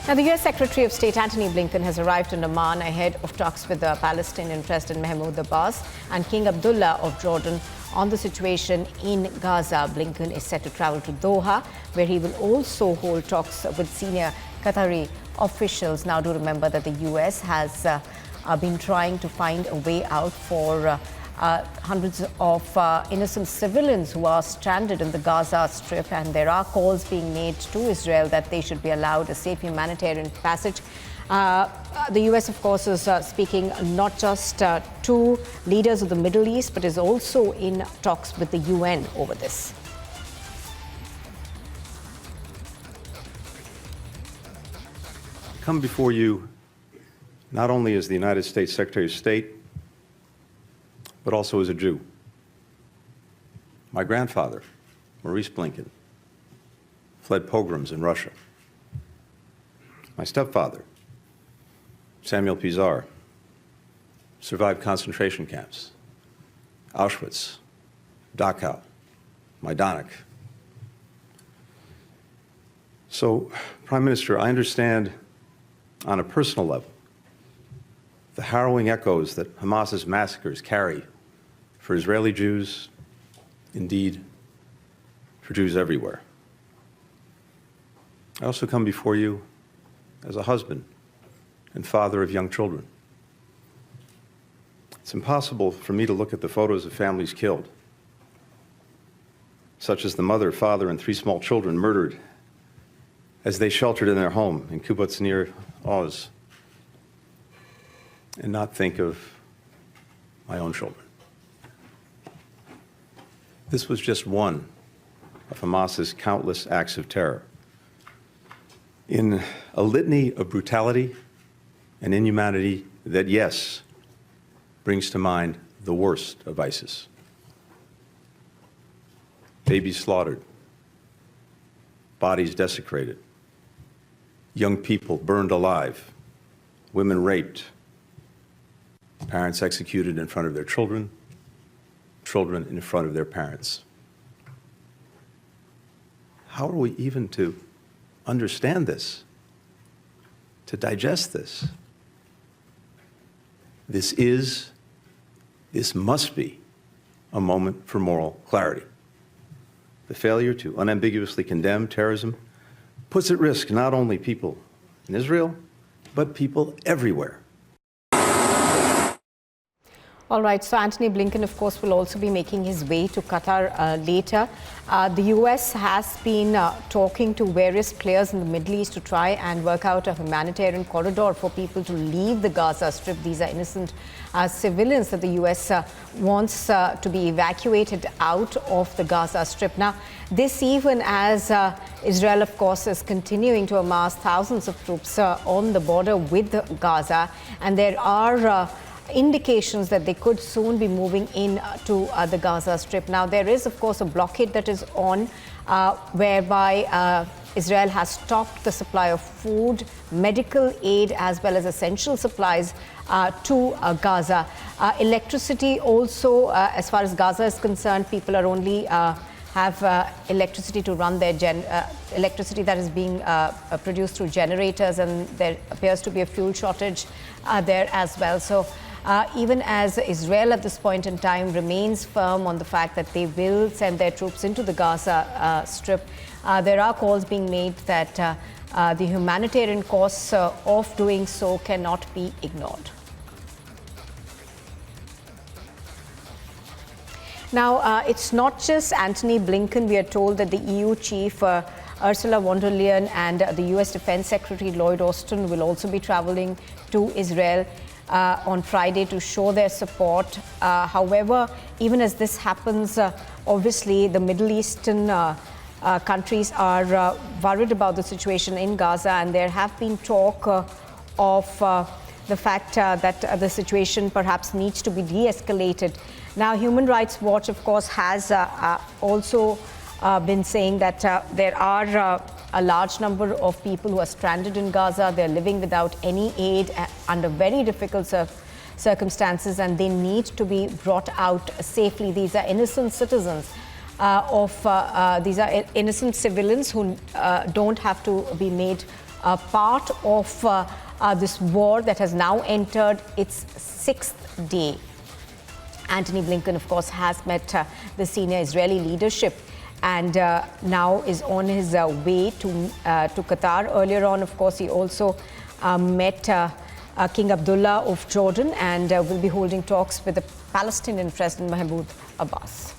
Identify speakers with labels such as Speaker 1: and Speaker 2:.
Speaker 1: Now, the U.S. Secretary of State Antony Blinken has arrived in Amman ahead of talks with the Palestinian President Mahmoud Abbas and King Abdullah of Jordan on the situation in Gaza. Blinken is set to travel to Doha, where he will also hold talks with senior Qatari officials. Now, do remember that the U.S. has been trying to find a way out for hundreds of innocent civilians who are stranded in the Gaza Strip, and there are calls being made to Israel that they should be allowed a safe humanitarian passage. The U.S., of course, is speaking not just to leaders of the Middle East, but is also in talks with the UN over this.
Speaker 2: I come before you not only as the United States Secretary of State, but also as a Jew. My grandfather, Maurice Blinken, fled pogroms in Russia. My stepfather, Samuel Pizar, survived concentration camps, Auschwitz, Dachau, Majdanek. So, Prime Minister, I understand on a personal level the harrowing echoes that Hamas's massacres carry for Israeli Jews, indeed, for Jews everywhere. I also come before you as a husband and father of young children. It's impossible for me to look at the photos of families killed, such as the mother, father, and 3 small children murdered as they sheltered in their home in Kibbutz near Oz, and not think of my own children. This was just one of Hamas's countless acts of terror. In a litany of brutality and inhumanity that, yes, brings to mind the worst of ISIS. Babies slaughtered, bodies desecrated, young people burned alive, women raped, parents executed in front of their children, children in front of their parents. How are we even to understand this, to digest this? This must be a moment for moral clarity. The failure to unambiguously condemn terrorism puts at risk not only people in Israel, but people everywhere.
Speaker 1: All right, so Antony Blinken, of course, will also be making his way to Qatar later. The U.S. has been talking to various players in the Middle East to try and work out a humanitarian corridor for people to leave the Gaza Strip. These are innocent civilians that the U.S. wants to be evacuated out of the Gaza Strip. Now, this even as Israel, of course, is continuing to amass thousands of troops on the border with Gaza, and there are indications that they could soon be moving in to the Gaza Strip. Now, there is, of course, a blockade that is on whereby Israel has stopped the supply of food, medical aid, as well as essential supplies to Gaza. Electricity also, as far as Gaza is concerned, people are only have electricity to run their electricity that is being produced through generators, and there appears to be a fuel shortage there as well. So even as Israel at this point in time remains firm on the fact that they will send their troops into the Gaza Strip, there are calls being made that the humanitarian costs of doing so cannot be ignored. Now, it's not just Antony Blinken. We are told that the EU chief Ursula von der Leyen and the US Defense Secretary Lloyd Austin will also be traveling to Israel on Friday to show their support. However, even as this happens, obviously the Middle Eastern countries are worried about the situation in Gaza, and there have been talk of the fact that the situation perhaps needs to be de-escalated. Now, Human Rights Watch, of course, has also been saying that there are a large number of people who are stranded in Gaza. They're living without any aid under very difficult circumstances, and they need to be brought out safely. These are innocent citizens these are innocent civilians who don't have to be made part of this war that has now entered its 6th day. Antony Blinken, of course, has met the senior Israeli leadership and now is on his way to Qatar. Earlier on, of course, he also met King Abdullah of Jordan and will be holding talks with the Palestinian President Mahmoud Abbas.